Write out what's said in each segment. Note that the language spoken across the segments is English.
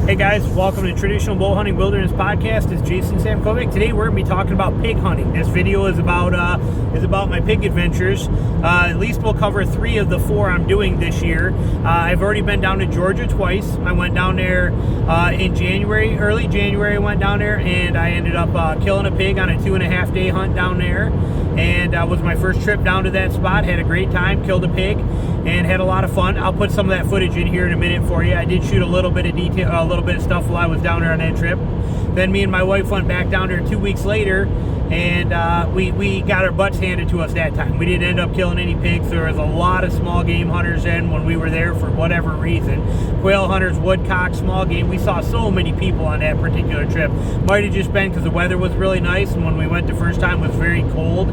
Hey guys, welcome to Traditional Bow Hunting Wilderness Podcast. It's Jason Samkovic. Today we're going to be talking about pig hunting. This video is about my pig adventures. At least we'll cover 3 of the 4 I'm doing this year. I've already been down to Georgia twice. I went down there in January, early January I went down there, and I ended up killing a pig on a 2.5 day hunt down there. And was my first trip down to that spot. Had a great time, killed a pig, and had a lot of fun. I'll put some of that footage in here in a minute for you. I did shoot a little bit of detail, a little bit of stuff while I was down there on that trip. Then me and my wife went back down there 2 weeks later, and we got our butts handed to us that time. We didn't end up killing any pigs. There was a lot of small game hunters in when we were there for whatever reason. Quail hunters, woodcock, small game. We saw so many people on that particular trip. Might have just been because the weather was really nice, and when we went the first time it was very cold.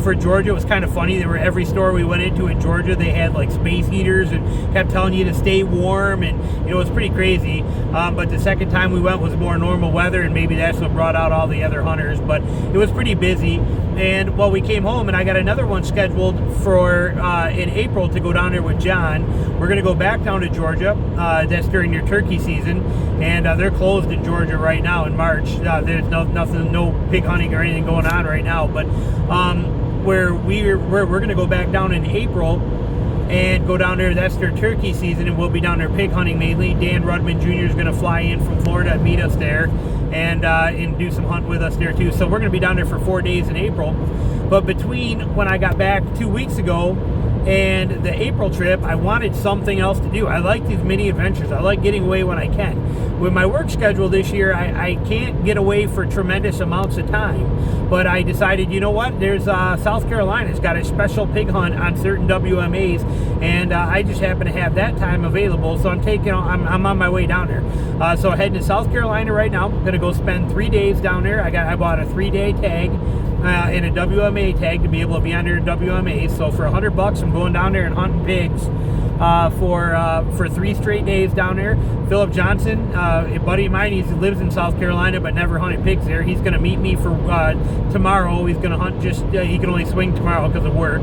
For Georgia, it was kind of funny. There were every store we went into in Georgia, they had like space heaters and kept telling you to stay warm, and it was pretty crazy. But the second time we went was more normal weather, and maybe that's what brought out all the other hunters. But it was pretty busy. And well, we came home, and I got another one scheduled for in April to go down there with John. We're going to go back down to Georgia. That's during their turkey season, and they're closed in Georgia right now in March. There's no pig hunting or anything going on right now. But we're going to go back down in April and go down there. That's their turkey season, and we'll be down there pig hunting mainly. Dan Rudman Jr. is going to fly in from Florida and meet us there, and do some hunt with us there too. So we're going to be down there for 4 days in April. But between when I got back 2 weeks ago and the April trip, I wanted something else to do. I like these mini adventures. I like getting away when I can. With my work schedule this year, I can't get away for tremendous amounts of time. But I decided, you know what? There's South Carolina's got a special pig hunt on certain WMAs, and I just happen to have that time available. So I'm on my way down there. So I'm heading to South Carolina right now. I'm gonna go spend 3 days down there. I bought a 3-day tag. And a WMA tag to be able to be under WMA. So for $100, I'm going down there and hunting pigs for 3 straight days down there. Philip Johnson, a buddy of mine, he lives in South Carolina but never hunted pigs there. He's going to meet me for tomorrow. He's going to hunt he can only swing tomorrow because of work.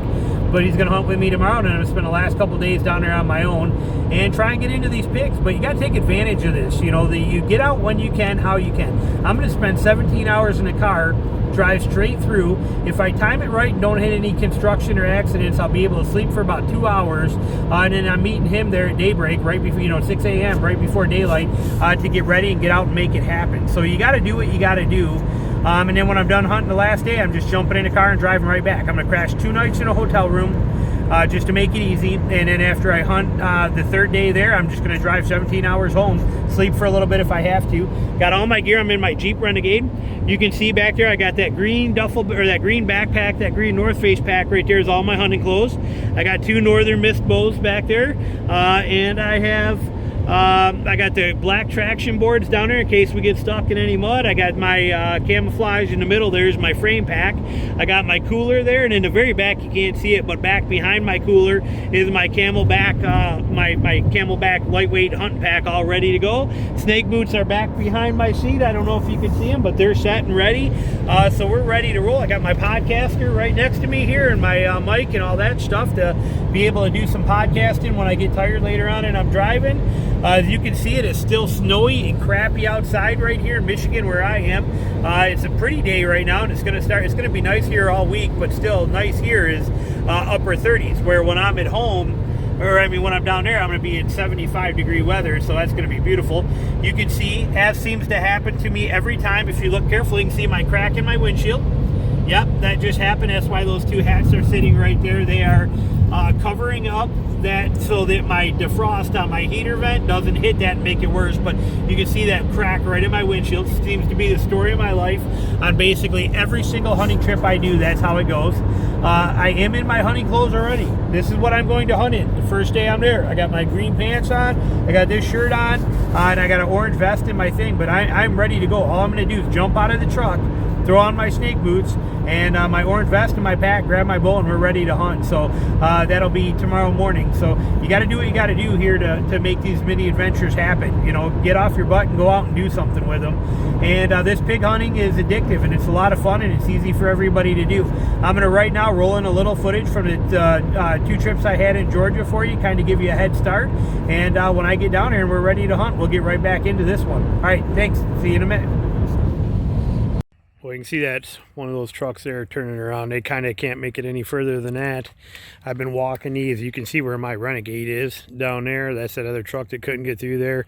But he's going to hunt with me tomorrow, and I'm going to spend the last couple days down there on my own and try and get into these pigs. But you got to take advantage of this. You know, you get out when you can, how you can. I'm going to spend 17 hours in a car, drive straight through. If I time it right and don't hit any construction or accidents, I'll be able to sleep for about 2 hours, and then I'm meeting him there at daybreak, right before 6 a.m., right before daylight, to get ready and get out and make it happen. So you got to do what you got to do. And then when I'm done hunting the last day, I'm just jumping in the car and driving right back. I'm going to crash 2 nights in a hotel room just to make it easy. And then after I hunt the 3rd day there, I'm just going to drive 17 hours home, sleep for a little bit if I have to. Got all my gear. I'm in my Jeep Renegade. You can see back there, I got that green duffel, or that green backpack, that green North Face pack right there is all my hunting clothes. I got 2 Northern Mist bows back there, and I got the black traction boards down there in case we get stuck in any mud. I got my camouflage in the middle. There's my frame pack. I got my cooler there, and in the very back, you can't see it, but back behind my cooler is my Camelback, my Camelback lightweight hunting pack all ready to go. Snake boots are back behind my seat. I don't know if you can see them, but they're set and ready. So we're ready to roll. I got my podcaster right next to me here, and my mic and all that stuff to be able to do some podcasting when I get tired later on and I'm driving. As you can see, it is still snowy and crappy outside right here in Michigan where I am. It's a pretty day right now, and it's going to be nice here all week, but still nice here is upper 30s, where when I'm at home, when I'm down there, I'm going to be in 75-degree weather, so that's going to be beautiful. You can see, as seems to happen to me every time, if you look carefully, you can see my crack in my windshield. Yep, that just happened. That's why those 2 hats are sitting right there. They are covering up that so that my defrost on my heater vent doesn't hit that and make it worse. But you can see that crack right in my windshield. Seems to be the story of my life on basically every single hunting trip I do. That's how it goes. I am in my hunting clothes already. This is what I'm going to hunt in the first day I'm there. I got my green pants on, I got this shirt on, and I got an orange vest in my thing, but I'm ready to go. All I'm going to do is jump out of the truck throw on my snake boots and my orange vest and my pack, grab my bow, and we're ready to hunt. So that'll be tomorrow morning. So you got to do what you got to do here to make these mini adventures happen. You know, get off your butt and go out and do something with them. And this pig hunting is addictive, and it's a lot of fun, and it's easy for everybody to do. I'm going to right now roll in a little footage from the 2 trips I had in Georgia for you, kind of give you a head start. And when I get down here and we're ready to hunt, we'll get right back into this one. All right, thanks. See you in a minute. Well, you can see that's one of those trucks there turning around. They kind of can't make it any further than that. I've been walking these. You can see where my Renegade is down there. That's that other truck that couldn't get through there.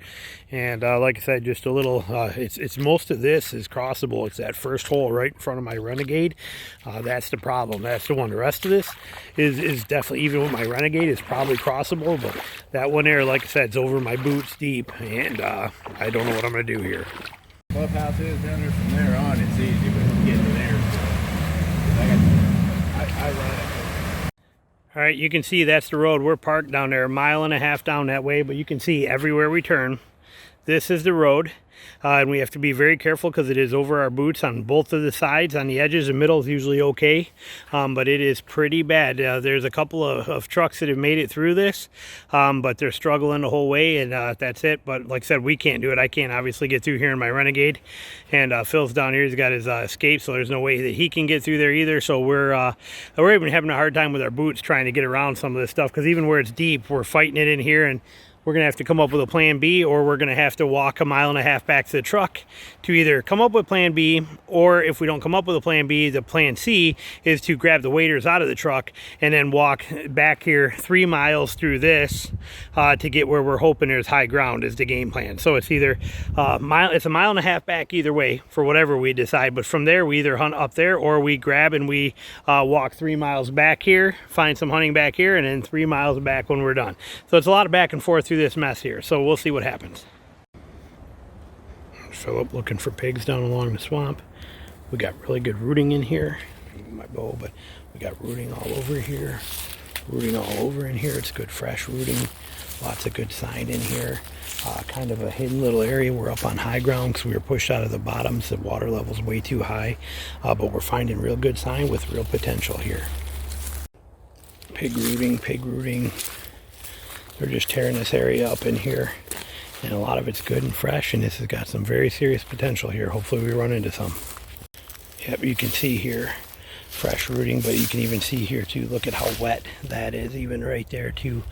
And like I said, just a little, it's most of this is crossable. It's that first hole right in front of my Renegade. That's the problem. That's the one. The rest of this is definitely, even with my Renegade, is probably crossable. But that one there, like I said, is over my boots deep. And I don't know what I'm going to do here. Clubhouse is down there. From there on, it's easy, but to get to there, I run it. All right, you can see that's the road. We're parked down there, 1.5 miles down that way, but you can see everywhere we turn, this is the road. And we have to be very careful because it is over our boots on both of the sides. On the edges, the middle is usually okay, but it is pretty bad. There's a couple of trucks that have made it through this, but they're struggling the whole way, and that's it. But like I said, we can't do it. I can't obviously get through here in my Renegade, and Phil's down here. He's got his escape, so there's no way that he can get through there either. So we're even having a hard time with our boots trying to get around some of this stuff, because even where it's deep, we're fighting it in here, and we're going to have to come up with a plan B, or we're going to have to walk 1.5 miles back to the truck to either come up with plan B, or if we don't come up with a plan B, the plan C is to grab the waders out of the truck and then walk back here 3 miles through this to get where we're hoping there's high ground is the game plan. So it's either it's 1.5 miles back either way for whatever we decide. But from there, we either hunt up there, or we grab and we walk 3 miles back here, find some hunting back here, and then 3 miles back when we're done. So it's a lot of back and forth through this mess here, so we'll see what happens. Philip looking for pigs down along the swamp. We got really good rooting in here. My bow, but we got rooting all over here, rooting all over in here. It's good fresh rooting, lots of good sign in here. Kind of a hidden little area. We're up on high ground because we were pushed out of the bottoms. The water level's way too high, but we're finding real good sign with real potential here. Pig rooting. They're just tearing this area up in here, and a lot of it's good and fresh, and this has got some very serious potential here. Hopefully we run into some. Yep, you can see here fresh rooting, but you can even see here too, look at how wet that is, even right there too.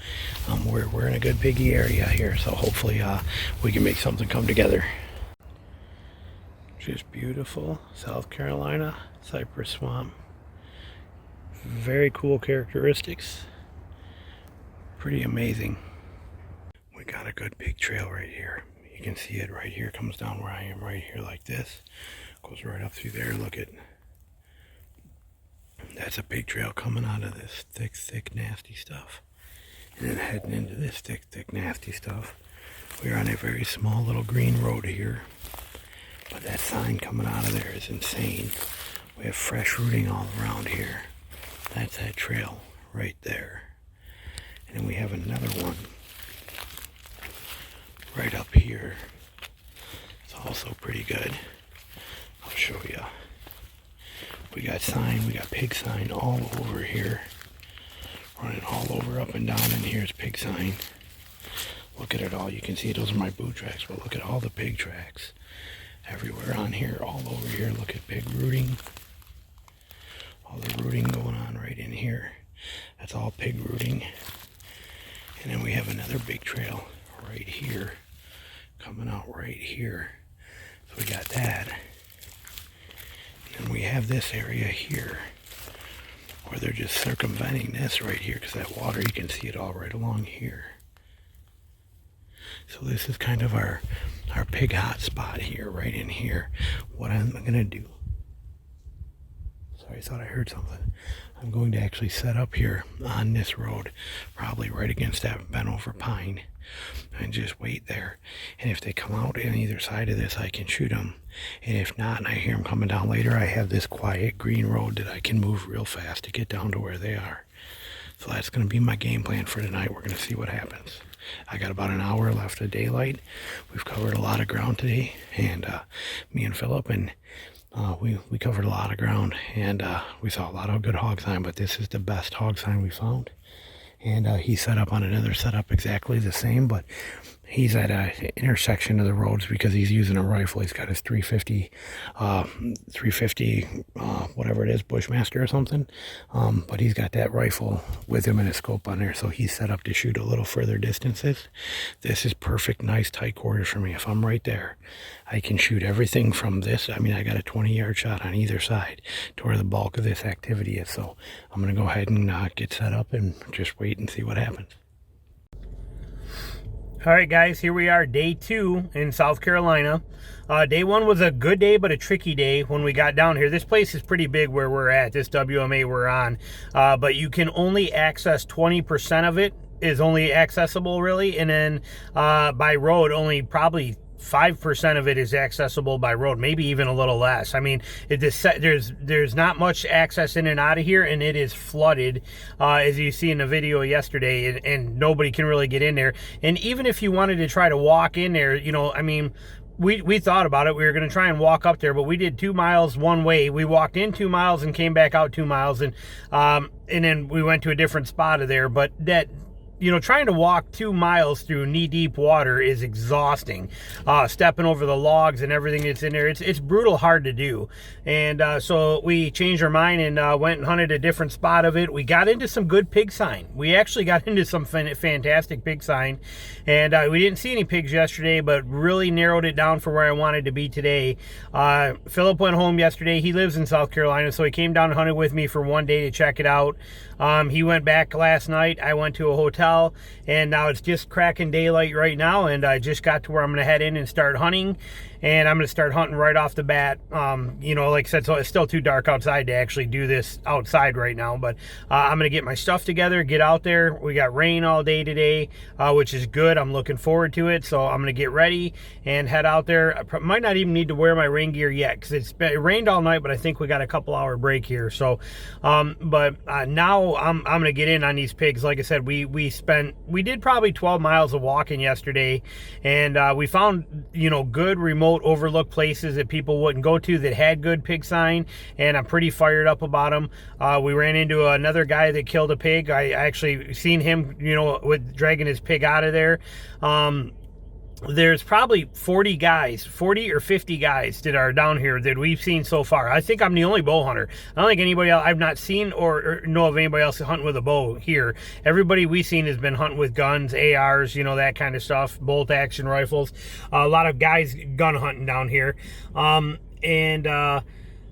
We're in a good piggy area here, so hopefully we can make something come together. Just beautiful South Carolina cypress swamp. Very cool characteristics. Pretty amazing. We got a good big trail right here. You can see it right here. Comes down where I am right here like this. Goes right up through there. Look at, that's a big trail coming out of this thick, nasty stuff. And then heading into this thick, nasty stuff. We're on a very small little green road here. But that sign coming out of there is insane. We have fresh rooting all around here. That's that trail right there. And then we have another one right up here. It's also pretty good. I'll show you. We got sign, we got pig sign all over here. Running all over, up and down, and here's pig sign. Look at it all. You can see those are my boot tracks, but look at all the pig tracks. Everywhere on here, all over here. Look at pig rooting. All the rooting going on right in here. That's all pig rooting. And then we have another big trail right here, coming out right here. So we got that. And then we have this area here, where they're just circumventing this right here, because that water, you can see it all right along here. So this is kind of our pig hot spot here, right in here. What I'm gonna do, sorry, I thought I heard something. I'm going to actually set up here on this road, probably right against that bent over pine, and just wait there. And if they come out on either side of this, I can shoot them. And if not, and I hear them coming down later, I have this quiet green road that I can move real fast to get down to where they are. So that's going to be my game plan for tonight. We're going to see what happens. I got about an hour left of daylight. We've covered a lot of ground today, and me and Philip, and we covered a lot of ground, and we saw a lot of good hog sign, but this is the best hog sign we found. And he set up on another setup exactly the same, but he's at an intersection of the roads because he's using a rifle. He's got his 350, whatever it is, Bushmaster or something. But he's got that rifle with him and a scope on there, so he's set up to shoot a little further distances. This is perfect, nice, tight quarters for me. If I'm right there, I can shoot everything from this. I mean, I got a 20-yard shot on either side to where the bulk of this activity is. So I'm going to go ahead and get set up and just wait and see what happens. All right, guys, here we are, day 2 in South Carolina. Day 1 was a good day, but a tricky day when we got down here. This place is pretty big where we're at, this WMA we're on, but you can only access 20% of it is only accessible, really, and then by road, only probably 5% of it is accessible by road, maybe even a little less. I mean, there's not much access in and out of here, and it is flooded, as you see in the video yesterday, and nobody can really get in there. And even if you wanted to try to walk in there, you know, I mean, we thought about it. We were going to try and walk up there, but we did 2 miles one way. We walked in 2 miles and came back out 2 miles, and then we went to a different spot of there. But that, you know, trying to walk 2 miles through knee-deep water is exhausting. Stepping over the logs and everything that's in there, it's brutal hard to do. And so we changed our mind and went and hunted a different spot of it. We got into some good pig sign. We actually got into some fantastic pig sign. And we didn't see any pigs yesterday, but really narrowed it down for where I wanted to be today. Philip went home yesterday. He lives in South Carolina, so he came down and hunted with me for one day to check it out. He went back last night. I went to a hotel, and now it's just cracking daylight right now, and I just got to where I'm going to head in and start hunting. And I'm going to start hunting right off the bat. You know, like I said, so it's still too dark outside to actually do this outside right now, but I'm going to get my stuff together, get out there. We got rain all day today, which is good. I'm looking forward to it, so I'm going to get ready and head out there. I might not even need to wear my rain gear yet because it rained all night, but I think we got a couple-hour break here. So, but now I'm going to get in on these pigs. Like I said, we did probably 12 miles of walking yesterday, and we found, you know, good remote overlooked places that people wouldn't go to that had good pig sign, and I'm pretty fired up about them. We ran into another guy that killed a pig. I actually seen him, you know, with dragging his pig out of there. There's probably 40 or 50 guys that are down here that we've seen so far. I think I'm the only bow hunter. I don't think anybody else, I've not seen or know of anybody else hunting with a bow here. Everybody we've seen has been hunting with guns, ARs, you know, that kind of stuff, bolt action rifles. A lot of guys gun hunting down here.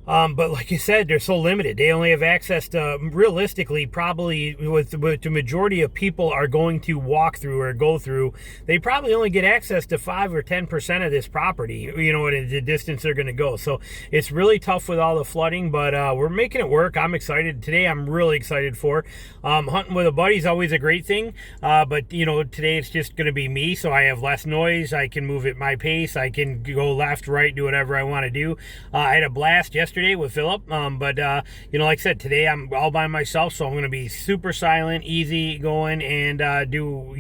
But like I said, they're so limited. They only have access to, realistically, probably with the majority of people are going to walk through or go through, they probably only get access to 5 or 10% of this property, you know, at the distance they're going to go. So it's really tough with all the flooding, but we're making it work. I'm excited. Today I'm really excited for. Hunting with a buddy is always a great thing, but, you know, today it's just going to be me, so I have less noise. I can move at my pace. I can go left, right, do whatever I want to do. I had a blast yesterday with Philip, but you know, like I said, today I'm all by myself, so I'm going to be super silent, easy going, and do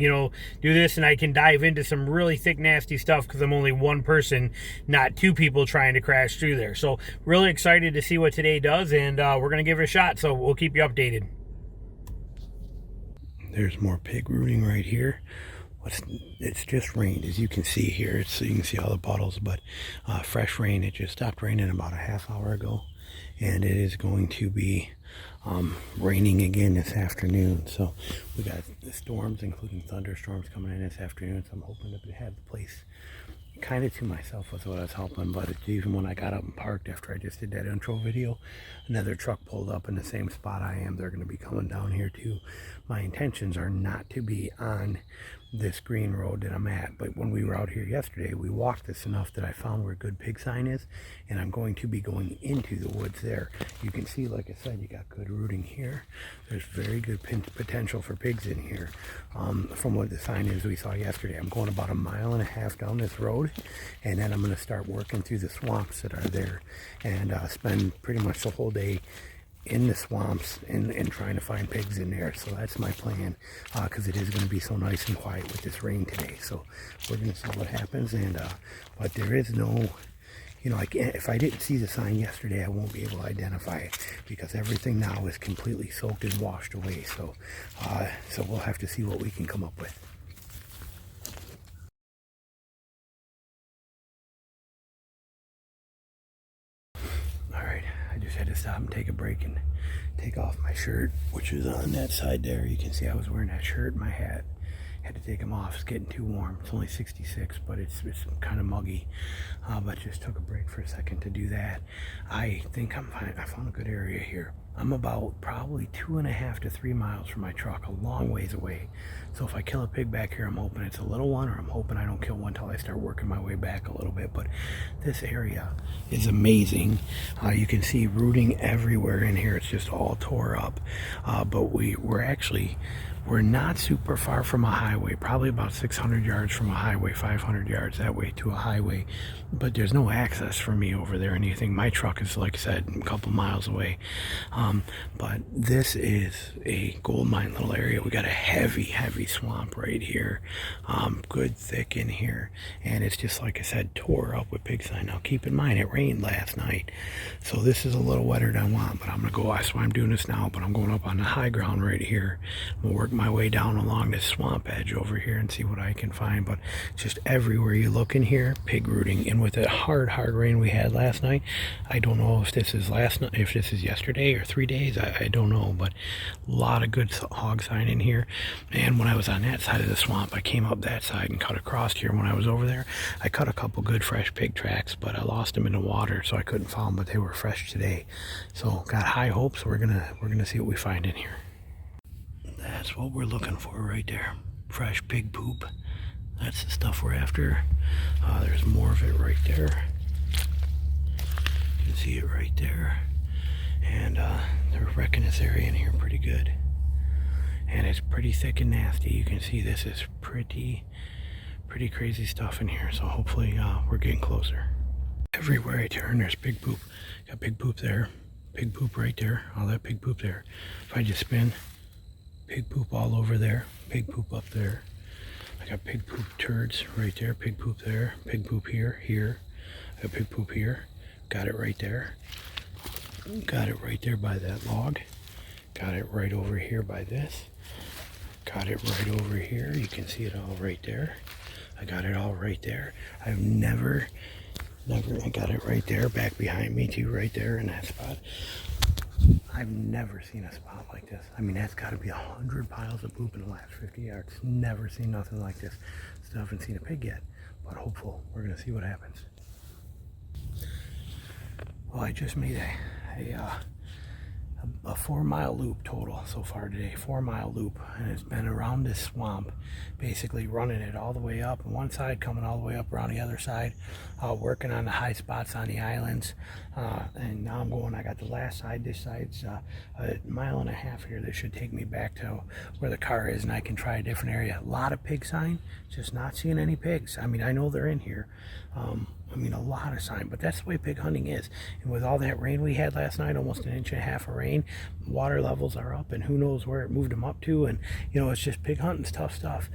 this, and I can dive into some really thick, nasty stuff because I'm only one person, not 2 people trying to crash through there. So really excited to see what today does, and we're going to give it a shot, so we'll keep you updated. There's more pig rooting right here. It's just rained, as you can see here. So you can see all the puddles, but fresh rain. It just stopped raining about a half hour ago, and it is going to be raining again this afternoon. So we got the storms, including thunderstorms, coming in this afternoon. So I'm hoping to have the place kind of to myself with what I was helping. But even when I got up and parked after I just did that intro video, another truck pulled up in the same spot I am. They're going to be coming down here too. My intentions are not to be on this green road that I'm at, but when we were out here yesterday, we walked this enough that I found where a good pig sign is, and I'm going to be going into the woods there. You can see, like I said, you got good rooting here. There's very good potential for pigs in here. From what the sign is we saw yesterday, I'm going about 1.5 miles down this road, and then I'm going to start working through the swamps that are there, and spend pretty much the whole day in the swamps and trying to find pigs in there. So that's my plan, because it is going to be so nice and quiet with this rain today. So we're going to see what happens, and but there is no, you know, if I didn't see the sign yesterday, I won't be able to identify it because everything now is completely soaked and washed away. So, so we'll have to see what we can come up with. All right, I just had to stop and take a break and take off my shirt, which is on that side there. You can see I was wearing that shirt and my hat. Had to take them off. It's getting too warm. It's only 66, but it's kind of muggy. But just took a break for a second to do that. I think I'm fine. I found a good area here. I'm about probably 2.5 to 3 miles from my truck, a long ways away. So if I kill a pig back here, I'm hoping it's a little one, or I'm hoping I don't kill one until I start working my way back a little bit. But this area is amazing. You can see rooting everywhere in here. It's just all tore up. But we're not super far from a highway, probably about 600 yards from a highway, 500 yards that way to a highway. But there's no access for me over there or anything. My truck is, like I said, a couple miles away. But this is a gold mine little area. We got a heavy swamp right here. Good thick in here. And it's just, like I said, tore up with pig sign. Now keep in mind, it rained last night. So this is a little wetter than I want, but I'm going to go, that's why I'm doing this now, but I'm going up on the high ground right here. I'm going to work my way down along this swamp edge over here and see what I can find. But just everywhere you look in here, pig rooting. And with the hard rain we had last night, I don't know if this is if this is yesterday or 3 days, I don't know, but a lot of good hog sign in here. And when I was on that side of the swamp, I came up that side and cut across here. When I was over there, I cut a couple good fresh pig tracks, but I lost them in the water, so I couldn't follow them, but they were fresh today. So got high hopes. We're gonna see what we find in here. That's what we're looking for right there. Fresh pig poop. That's the stuff we're after. There's more of it right there. You can see it right there. And they're wrecking this area in here pretty good. And it's pretty thick and nasty. You can see this is pretty crazy stuff in here. So hopefully we're getting closer. Everywhere I turn, there's pig poop. Got pig poop there. Pig poop right there. All that pig poop there. If I just spin, pig poop all over there. Pig poop up there. I got pig poop turds right there. Pig poop there. Pig poop here. I got pig poop here. Got it right there. Got it right there by that log. Got it right over here by this. Got it right over here. You can see it all right there. I got it all right there. I've never, I got it right there, back behind me too, right there in that spot. I've never seen a spot like this. I mean, that's got to be 100 piles of poop in the last 50 yards. Never seen nothing like this. Still haven't seen a pig yet, but hopeful. We're going to see what happens. Well, I just made a 4-mile loop total so far today. 4-mile loop, and it's been around this swamp, basically running it all the way up on one side, coming all the way up around the other side, working on the high spots on the islands. And now I'm going, I got the last side. This side's a 1.5 miles here. That should take me back to where the car is, and I can try a different area. A lot of pig sign, just not seeing any pigs. I mean, I know they're in here. I mean, a lot of sign, but that's the way pig hunting is. And with all that rain we had last night, almost 1.5 inches of rain, water levels are up, and who knows where it moved them up to. And, you know, it's just pig hunting's tough stuff.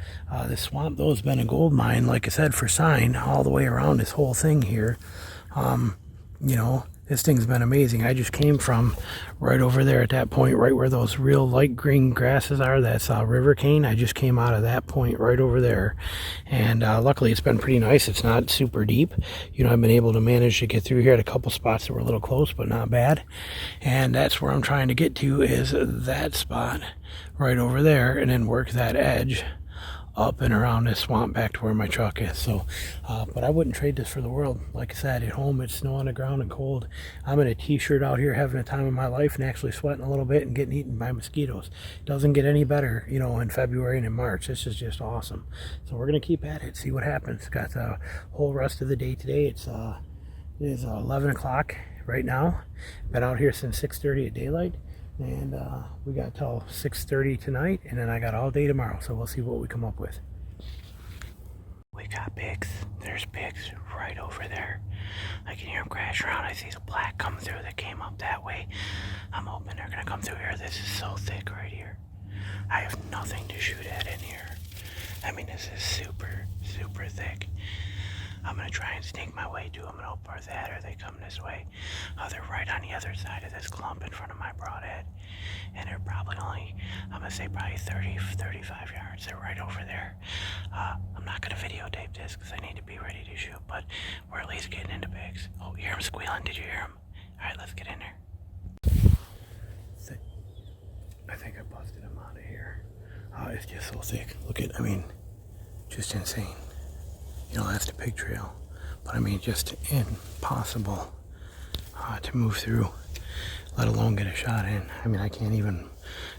This swamp, though, has been a gold mine, like I said, for sign all the way around this whole thing here. You know, this thing's been amazing. I just came from right over there at that point, right where those real light green grasses are. That's river cane. I just came out of that point right over there. And luckily it's been pretty nice. It's not super deep. You know, I've been able to manage to get through here at a couple spots that were a little close, but not bad. And that's where I'm trying to get to, is that spot right over there, and then work that edge up and around this swamp back to where my truck is. So but I wouldn't trade this for the world. Like I said, at home it's snow on the ground and cold. I'm in a t-shirt out here having a time of my life and actually sweating a little bit and getting eaten by mosquitoes. Doesn't get any better, you know, in February and in March. This is just awesome. So we're gonna keep at it, see what happens. Got the whole rest of the day today. It is 11 o'clock right now. Been out here since 6:30 at daylight. And we got till 6:30 tonight, and then I got all day tomorrow, so we'll see what we come up with. We got pigs. There's pigs right over there. I can hear them crash around. I see the black come through that came up that way. I'm hoping they're gonna come through here. This is so thick right here. I have nothing to shoot at in here. I mean, this is super thick. I'm gonna try and sneak my way to them and hope for that, or they come this way. They're right on the other side of this clump in front of my broadhead, and they're probably only, I'm gonna say probably 30, 35 yards. They're right over there. I'm not gonna videotape this because I need to be ready to shoot, but we're at least getting into pigs. Oh, you hear them squealing? Did you hear them? All right, let's get in there. I think I busted him out of here. It's just so thick. Look at, I mean, just insane. You know, that's the pig trail. But I mean, just impossible to move through, let alone get a shot in. I mean, I can't even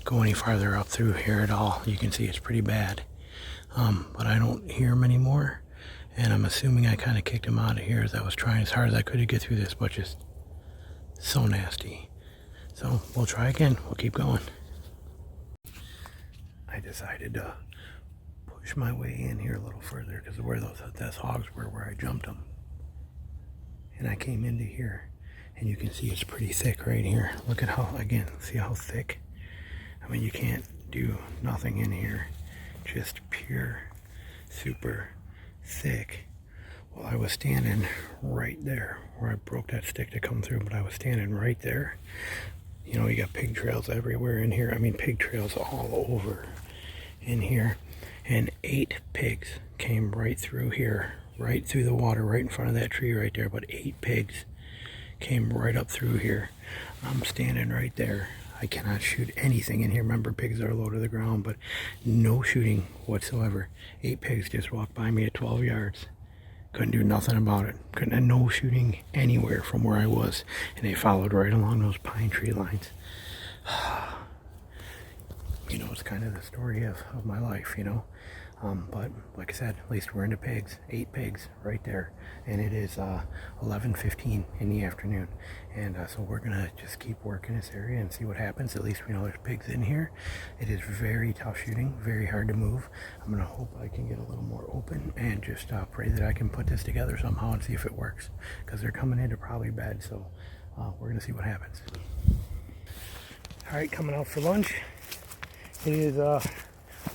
go any farther up through here at all. You can see it's pretty bad. But I don't hear him anymore. And I'm assuming I kind of kicked him out of here as I was trying as hard as I could to get through this, but just so nasty. So we'll try again. We'll keep going. I decided to push my way in here a little further because where those hogs were, where I jumped them. And I came into here, and you can see it's pretty thick right here. Look at how, again, see how thick? I mean, you can't do nothing in here. Just pure, super thick. Well, I was standing right there where I broke that stick to come through, but I was standing right there. You know, you got pig trails everywhere in here. I mean, pig trails all over in here. And 8 pigs came right through here, right through the water, right in front of that tree right there. But 8 pigs came right up through here. I'm standing right there. I cannot shoot anything in here. Remember, pigs are low to the ground, but no shooting whatsoever. 8 pigs just walked by me at 12 yards. Couldn't do nothing about it. Couldn't, no shooting anywhere from where I was. And they followed right along those pine tree lines. You know, it's kind of the story of my life, you know. But like I said, at least we're into pigs. 8 pigs right there. And it is 11:15 in the afternoon. And so we're going to just keep working this area and see what happens. At least we know there's pigs in here. It is very tough shooting, very hard to move. I'm going to hope I can get a little more open and just pray that I can put this together somehow and see if it works. Because they're coming into probably bed, so we're going to see what happens. All right, coming out for lunch. It is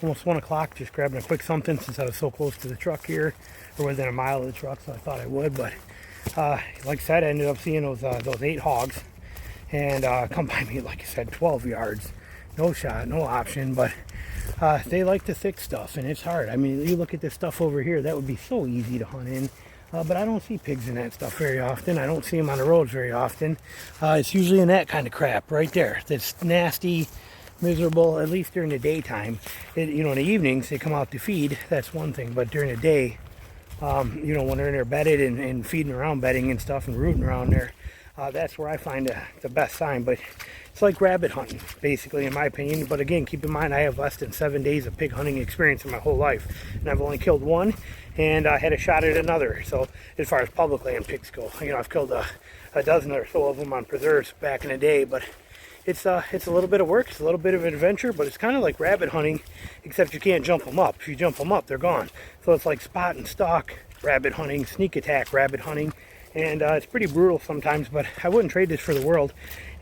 almost 1 o'clock, just grabbing a quick something since I was so close to the truck here, or within a mile of the truck, so I thought I would. But like I said, I ended up seeing those 8 hogs, and come by me, like I said, 12 yards. No shot, no option, but they like the thick stuff, and it's hard. I mean, you look at this stuff over here, that would be so easy to hunt in, but I don't see pigs in that stuff very often. I don't see them on the roads very often. It's usually in that kind of crap right there. That's nasty, miserable, at least during the daytime. You know, in the evenings they come out to feed, that's one thing, but during the day, you know, when they're in there bedded and feeding around, bedding and stuff and rooting around there, that's where I find the best sign. But it's like rabbit hunting, basically, in my opinion. But again, keep in mind, I have less than 7 days of pig hunting experience in my whole life, and I've only killed 1, and I had a shot at another. So as far as public land pigs go, you know, I've killed a dozen or so of them on preserves back in the day, but it's a little bit of work, it's a little bit of an adventure, but it's kind of like rabbit hunting, except you can't jump them up. If you jump them up, they're gone. So it's like spot and stalk rabbit hunting, sneak attack rabbit hunting, and it's pretty brutal sometimes, but I wouldn't trade this for the world.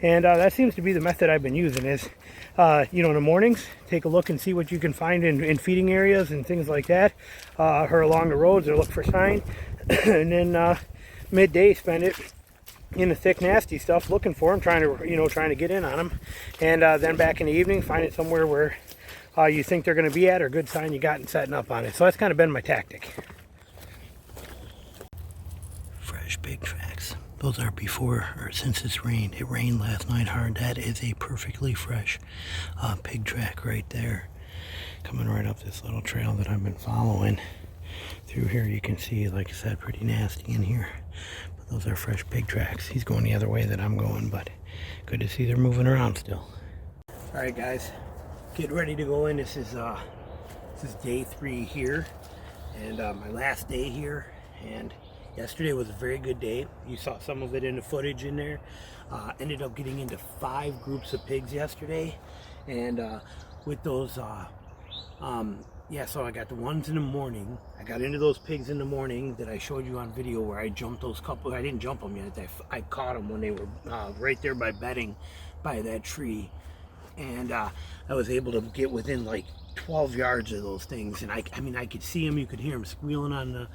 And that seems to be the method I've been using is, you know, in the mornings, take a look and see what you can find in feeding areas and things like that, or along the roads, or look for sign, and then midday spend it in the thick, nasty stuff, looking for them, trying to get in on them, and then back in the evening, find it somewhere where you think they're going to be at, or good sign you got and setting up on it. So that's kind of been my tactic. Fresh pig tracks. Those are before or since it's rained. It rained last night hard. That is a perfectly fresh pig track right there, coming right up this little trail that I've been following through here. You can see, like I said, pretty nasty in here. Those are fresh pig tracks. He's going the other way that I'm going, but good to see they're moving around still. All right, guys, get ready to go in. This is day 3 here, and my last day here. And yesterday was a very good day. You saw some of it in the footage in there. Ended up getting into 5 groups of pigs yesterday, and with those yeah, so I got the ones in the morning. I got into those pigs in the morning that I showed you on video where I jumped those couple. I didn't jump them yet. I caught them when they were right there by bedding by that tree. and I was able to get within like 12 yards of those things, and I mean, I could see them. You could hear them squealing on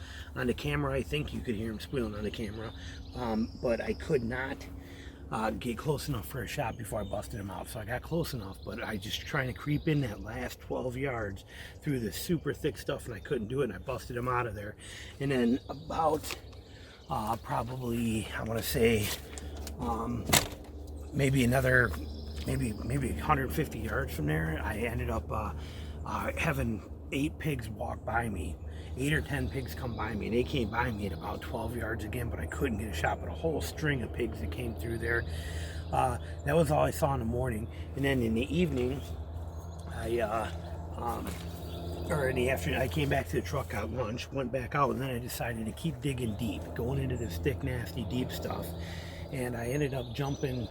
the camera. I think you could hear them squealing on the camera, but I could not get close enough for a shot before I busted him out. So I got close enough, but I just trying to creep in that last 12 yards through this super thick stuff, and I couldn't do it, and I busted him out of there. And then about probably, I want to say maybe another maybe 150 yards from there, I ended up having 8 pigs walk by me. 8 or 10 pigs come by me, and they came by me at about 12 yards again, but I couldn't get a shot. But a whole string of pigs that came through there. That was all I saw in the morning. And then in the evening, or in the afternoon, I came back to the truck, got lunch, went back out, and then I decided to keep digging deep, going into this thick, nasty, deep stuff. And I ended up jumping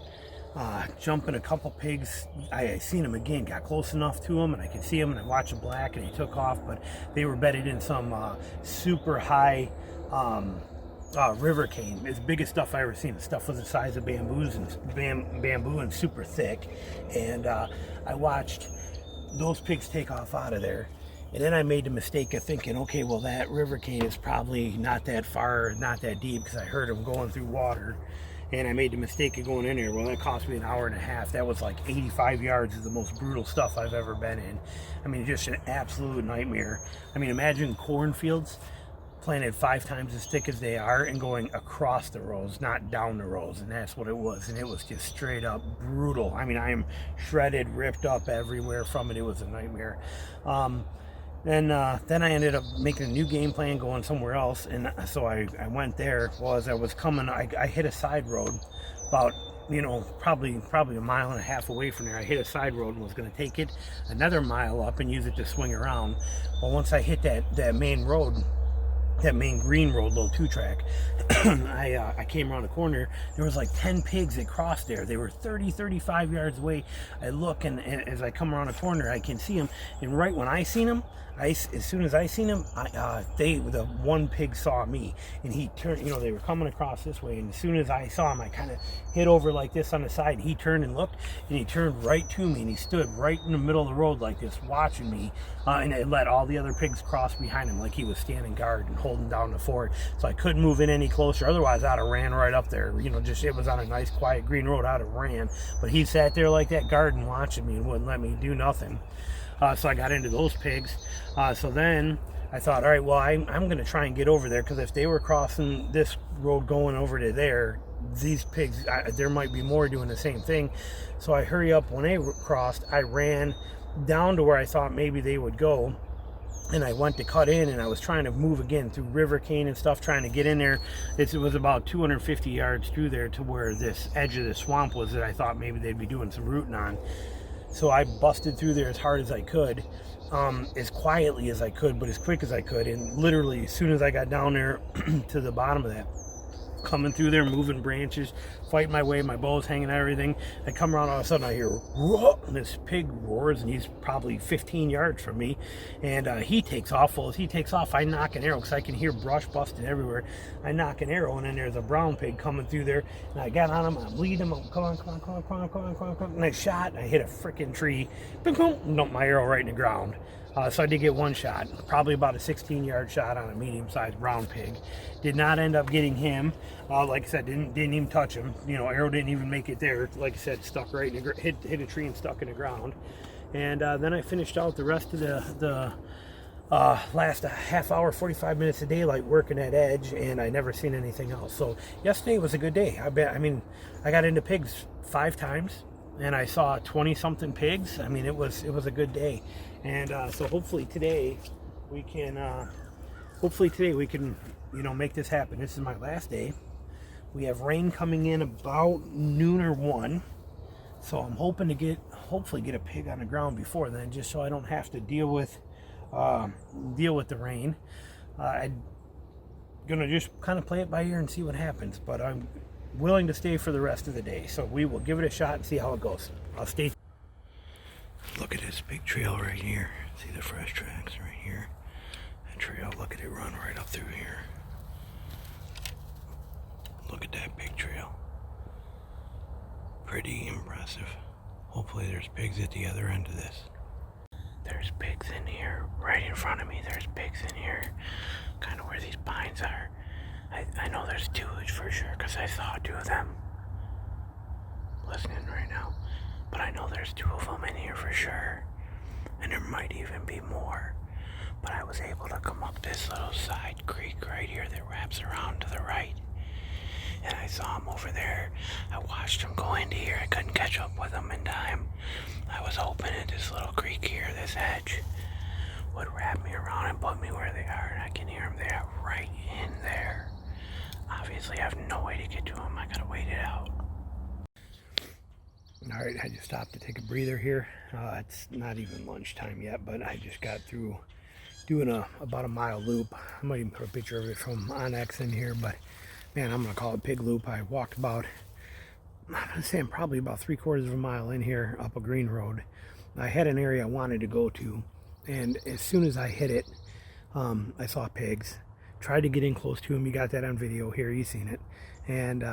a couple pigs. I seen them again, got close enough to them, and I could see them, and I watched them black, and they took off, but they were bedded in some super high river cane. It's the biggest stuff I ever seen. The stuff was the size of bamboo and super thick. And I watched those pigs take off out of there. And then I made the mistake of thinking, okay, well, that river cane is probably not that far, not that deep, because I heard them going through water. And I made the mistake of going in there. Well, that cost me an hour and a half. That was like 85 yards of the most brutal stuff I've ever been in. I mean, just an absolute nightmare. I mean, imagine cornfields planted 5 times as thick as they are and going across the rows, not down the rows. And that's what it was. And it was just straight up brutal. I mean, I am shredded, ripped up everywhere from it. It was a nightmare. Then I ended up making a new game plan, going somewhere else, and so I went there. Well, as I was coming, I hit a side road about, probably a mile and a half away from there. I hit a side road and was going to take it another mile up and use it to swing around. Well, once I hit that main road, that main green road, little 2-track, I came around the corner. There was like 10 pigs that crossed there. They were 35 yards away. I look, and as I come around the corner, I can see them. And right when I seen them, as soon as I seen them, the one pig saw me, and he turned. They were coming across this way, and as soon as I saw him, I kind of hit over like this on the side. He turned and looked, and he turned right to me, and he stood right in the middle of the road like this, watching me, and it let all the other pigs cross behind him like he was standing guard and holding down the fort. So I couldn't move in any closer. Otherwise, I'd have ran right up there. It was on a nice, quiet green road. I'd have ran, but he sat there like that, guarding, watching me, and wouldn't let me do nothing. So I got into those pigs. So then I thought, all right, well, I'm going to try and get over there, because if they were crossing this road going over to there, these pigs, there might be more doing the same thing. So I hurry up. When they crossed, I ran down to where I thought maybe they would go, and I went to cut in, and I was trying to move again through river cane and stuff, trying to get in there. It was about 250 yards through there to where this edge of the swamp was that I thought maybe they'd be doing some rooting on. So I busted through there as hard as I could, as quietly as I could, but as quick as I could. And literally, as soon as I got down there to the bottom of that, coming through there, moving branches, fighting my way, my bow's hanging out, everything. I come around, all of a sudden I hear, whoa, and this pig roars, and he's probably 15 yards from me, and he takes off. Well, as he takes off, I knock an arrow, because I can hear brush busting everywhere. I knock an arrow, and then there's a brown pig coming through there, and I got on him, I'm leading him, come on, and I shot, and I hit a freaking tree, boom, boom, dumped my arrow right in the ground. So I did get one shot, probably about a 16-yard shot on a medium-sized brown pig. Did not end up getting him. Like I said, didn't even touch him. Arrow didn't even make it there. Like I said, stuck right in the hit a tree and stuck in the ground. And then I finished out the rest of the last half hour, 45 minutes of daylight working that edge, and I never seen anything else. So yesterday was a good day. I got into pigs 5 times, and I saw 20-something pigs. I mean, it was a good day. And so hopefully today we can make this happen. This is my last day. We have rain coming in about noon or 1, so I'm hoping to hopefully get a pig on the ground before then, just so I don't have to deal with the rain. I'm gonna just kind of play it by ear and see what happens, but I'm willing to stay for the rest of the day, so we will give it a shot and see how it goes. I'll stay. Look at this big trail right here. See the fresh tracks right here? That trail, look at it run right up through here. Look at that big trail. Pretty impressive. Hopefully there's pigs at the other end of this. There's pigs in here, right in front of me. There's pigs in here, kind of where these pines are. I know there's two for sure, because I saw two of them listening right now. But I know there's two of them in here for sure. And there might even be more. But I was able to come up this little side creek right here that wraps around to the right. And I saw him over there. I watched him go into here. I couldn't catch up with him in time. I was hoping that this little creek here, this edge, would wrap me around and put me where they are. And I can hear them. They are right in there. Obviously, I have no way to get to them. I gotta wait it out. All right, I just stopped to take a breather here. It's not even lunchtime yet, but I just got through doing about a mile loop. I might even put a picture of it from Onyx in here, but man, I'm gonna call it pig loop. I walked about, I'm gonna say I'm probably about 3/4 of a mile in here up a green road. I had an area I wanted to go to, and as soon as I hit it, I saw pigs. Tried to get in close to them. You got that on video here. You seen it, and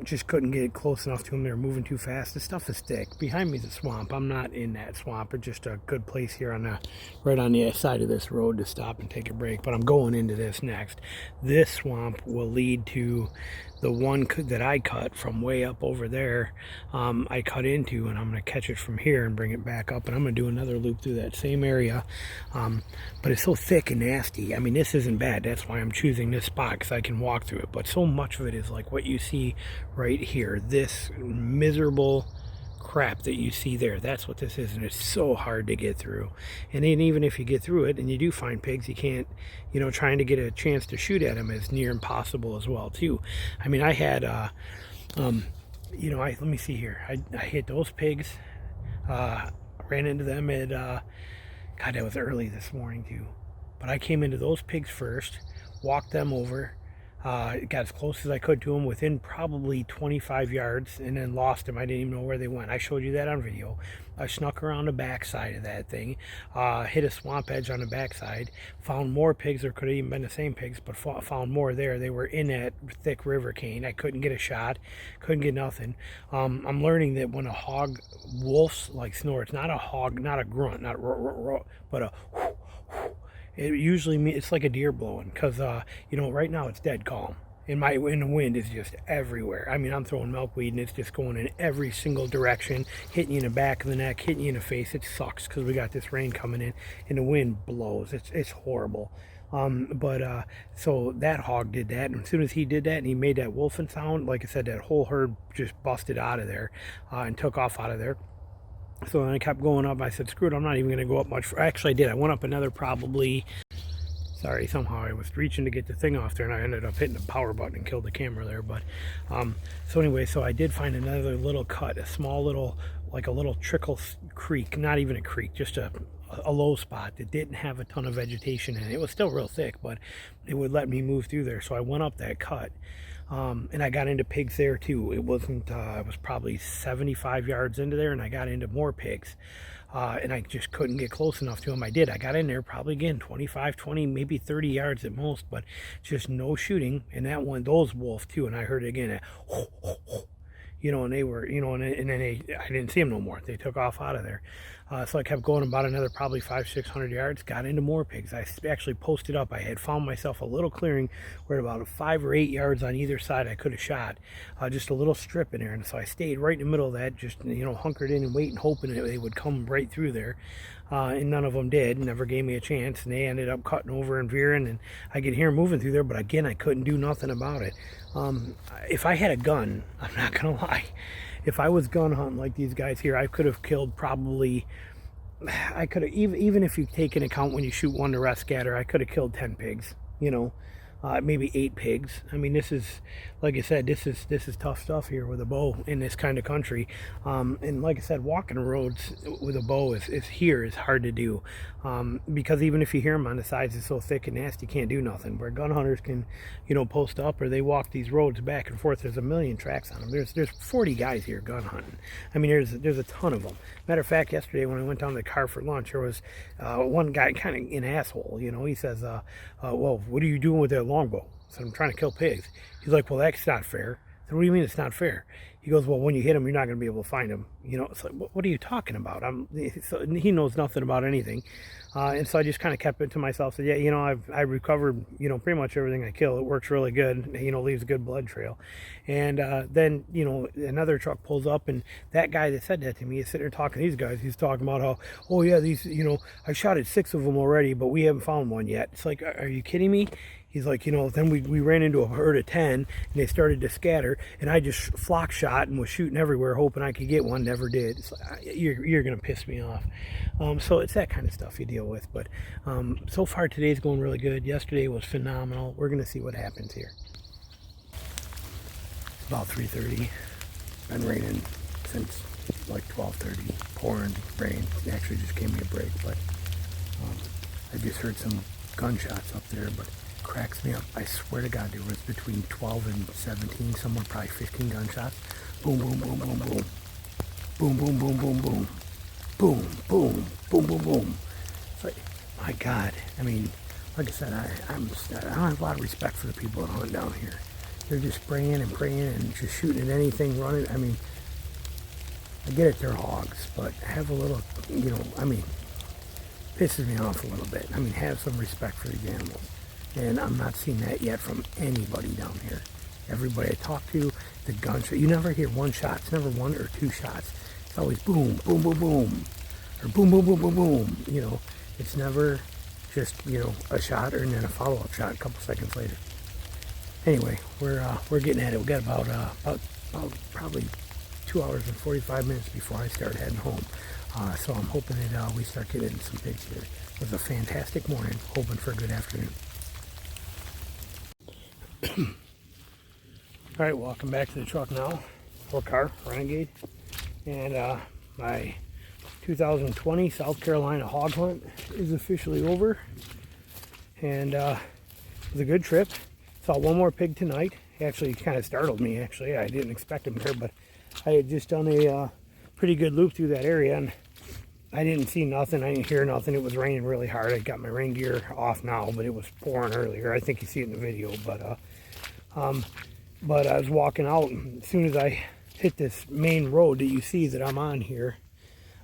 just couldn't get close enough to them. They were moving too fast. The stuff is thick. Behind me is a swamp. I'm not in that swamp. It's just a good place here on right on the side of this road to stop and take a break. But I'm going into this next. This swamp will lead to the one that I cut from way up over there. I cut into, and I'm going to catch it from here and bring it back up. And I'm going to do another loop through that same area. But it's so thick and nasty. I mean, this isn't bad. That's why I'm choosing this spot, because I can walk through it. But so much of it is like what you see right here. This miserable crap that you see there, that's what this is, and it's so hard to get through. And then even if you get through it and you do find pigs, you can't, trying to get a chance to shoot at them is near impossible as well too. I mean, I had let me see here, I hit those pigs, ran into them at God, that was early this morning too, but I came into those pigs first, walked them over, got as close as I could to them within probably 25 yards, and then lost them. I didn't even know where they went. I showed you that on video. I snuck around the backside of that thing, hit a swamp edge on the backside, found more pigs. There could have even been the same pigs, but found more there. They were in that thick river cane. I couldn't get a shot, couldn't get nothing. I'm learning that when a hog wolf's like snorts, not a hog, not a grunt, not but a whoo, it usually means it's like a deer blowing, because right now it's dead calm, and the wind is just everywhere. I mean, I'm throwing milkweed and it's just going in every single direction, hitting you in the back of the neck, hitting you in the face. It sucks because we got this rain coming in and the wind blows. It's horrible. So that hog did that, and as soon as he did that and he made that wolfing sound, like I said, that whole herd just busted out of there and took off out of there. So then I kept going up. I said, screw it, I'm not even going to go up much. Actually, I did. I went up another probably, somehow I was reaching to get the thing off there, and I ended up hitting the power button and killed the camera there. But so anyway, so I did find another little cut, a small little, like a little trickle creek, not even a creek, just a low spot that didn't have a ton of vegetation in it. It was still real thick, but it would let me move through there. So I went up that cut. And I got into pigs there too. It wasn't, I was probably 75 yards into there, and I got into more pigs. And I just couldn't get close enough to them. I got in there probably again 25, 20, maybe 30 yards at most, but just no shooting. And that one, those wolf too, and I heard it again, and they were, and then I didn't see them no more. They took off out of there. So I kept going about another probably 500-600 yards, got into more pigs. I actually posted up. I had found myself a little clearing where about 5 or 8 yards on either side I could have shot, just a little strip in there. And so I stayed right in the middle of that, just, hunkered in and waiting, hoping that they would come right through there. And none of them did, never gave me a chance, and they ended up cutting over and veering, and I could hear them moving through there, but again, I couldn't do nothing about it. If I had a gun, I'm not gonna lie, if I was gun hunting like these guys here, I could have killed probably, even if you take into account when you shoot one to rest scatter, I could have killed 10 pigs, maybe 8 pigs. I mean, this is, like I said, this is tough stuff here with a bow in this kind of country. And like I said, walking roads with a bow is hard to do, because even if you hear them on the sides, it's so thick and nasty, you can't do nothing. Where gun hunters can, post up, or they walk these roads back and forth. There's a million tracks on them. There's 40 guys here gun hunting. I mean, there's a ton of them. Matter of fact, yesterday when I went down to the car for lunch, there was one guy, kind of an asshole. He says, well, what are you doing with that longbow? So I'm trying to kill pigs. He's like, well, that's not fair. I said, what do you mean it's not fair? He goes, well, when you hit them, you're not going to be able to find them. You know, it's like, what are you talking about? So he knows nothing about anything. And so I just kind of kept it to myself. Said, yeah, you know, I recovered, you know, pretty much everything I kill. It works really good, you know, leaves a good blood trail. And then, you know, another truck pulls up, and that guy that said that to me is sitting there talking to these guys. He's talking about how, oh yeah, these, you know, I shot at 6 of them already, but we haven't found one yet. It's like, are you kidding me? He's like, you know, then we ran into a herd of 10, and they started to scatter, and I just flock shot and was shooting everywhere, hoping I could get one. Never did. It's like, you're going to piss me off. So it's that kind of stuff you deal with. But so far today's going really good. Yesterday was phenomenal. We're going to see what happens here. It's about 3:30. Been raining since like 12:30. Pouring rain. It actually just gave me a break, but I just heard some gunshots up there, but cracks me up. I swear to God, there was between 12 and 17, somewhere probably 15 gunshots. Boom, boom, boom, boom, boom. Boom, boom, boom, boom, boom. Boom, boom, boom, boom, boom. It's like, my God. I mean, like I said, I don't have a lot of respect for the people that hunt down here. They're just spraying and praying and just shooting at anything, running. I mean, I get it, they're hogs, but have a little, you know, I mean, pisses me off a little bit. I mean, have some respect for these animals. And I'm not seeing that yet from anybody down here. Everybody I talk to, the gunshot, you never hear one shot. It's never 1 or 2 shots. It's always boom, boom, boom, boom, or boom, boom, boom, boom, boom. You know, it's never just, you know, a shot and then a follow-up shot a couple seconds later. Anyway, we're getting at it. We got about probably 2 hours and 45 minutes before I start heading home. So I'm hoping that we start getting some pigs here. It was a fantastic morning. Hoping for a good afternoon. All right, welcome back to the truck now. Or car, Renegade. And my 2020 South Carolina hog hunt is officially over. And it was a good trip. Saw one more pig tonight. Actually, kind of startled me, actually. I didn't expect him here, but I had just done a pretty good loop through that area, and I didn't see nothing. I didn't hear nothing. It was raining really hard. I got my rain gear off now, but it was pouring earlier. I think you see it in the video, but I was walking out, and as soon as I hit this main road that you see that I'm on here,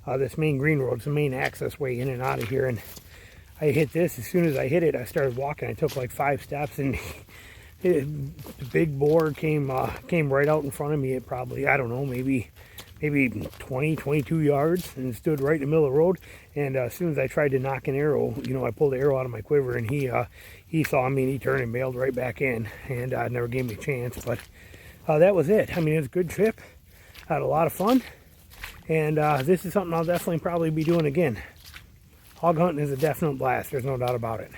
this main green road, it's the main access way in and out of here, and I hit this. As soon as I hit it, I started walking. I took like 5 steps, and the big boar came right out in front of me at probably, I don't know, maybe 20, 22 yards, and stood right in the middle of the road. And as soon as I tried to knock an arrow, you know, I pulled the arrow out of my quiver, and he saw me, and he turned and bailed right back in, and never gave me a chance. But that was it. I mean, it was a good trip. I had a lot of fun, and this is something I'll definitely probably be doing again. Hog hunting is a definite blast. There's no doubt about it.